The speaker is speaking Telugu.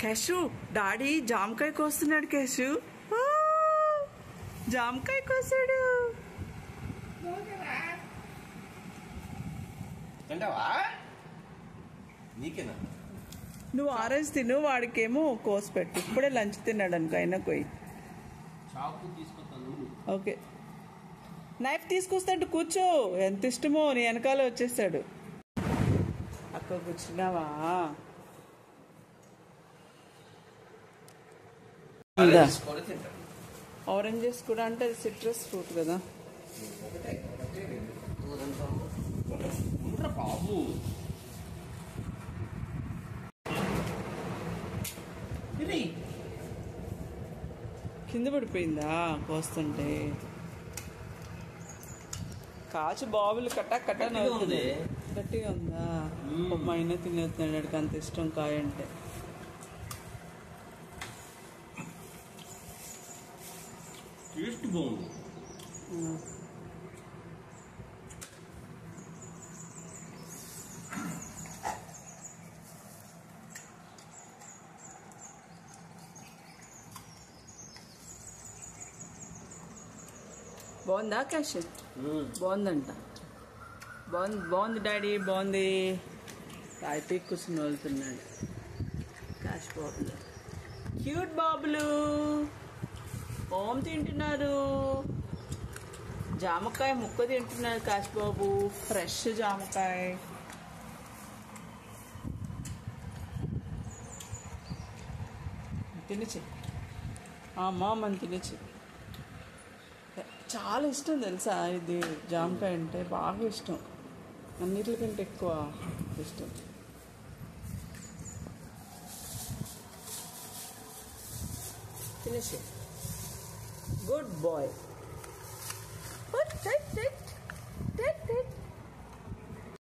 కేశు డాడీ జామకాయ కోస్తున్నాడు. కేశు జామకాయ కోసాడు. నువ్వు ఆరెంజ్ తిను, వాడికేమో కోసి పెట్టు. ఇప్పుడే లంచ్ తిన్నాడు అనుకో. అయినా పోయి ఓకే నైఫ్ తీసుకొస్తాడు. కూర్చో. ఎంత ఇష్టమో నీ వెనకాల వచ్చేస్తాడు. అక్క కూర్చున్నావా? ఆరెంజెస్ కూడా అంటే అది సిట్రస్ ఫ్రూట్ కదా. బాబు కింద పడిపోయిందా కోస్తుంటే? కాచు బాబులు కట్టా కట్టా నవ్వుతుంది. గట్టిగా ఉందా? మా ఆయన తినేస్తున్నాడు. వాడికి అంత ఇష్టం కాయ అంటే. టేస్ట్ బాగుంది. బాగుందా క్యాష్? బాగుందంట. బాగుంది డాడీ, బాగుంది. తాయితీ కూర్చుని వెళ్తున్నాడు క్యాష్ బాబులు. క్యూట్ బాబులు ఓం తింటున్నారు. జామకాయ ముక్క తింటున్నారు క్యాష్ బాబు. ఫ్రెష్ జామకాయ. తినచి మామని తినచి. చాలా ఇష్టం తెలుసా ఇది జామకాయ అంటే. బాగా ఇష్టం. అన్నిటికంటే ఎక్కువ ఇష్టం. తినేసి. Good bye.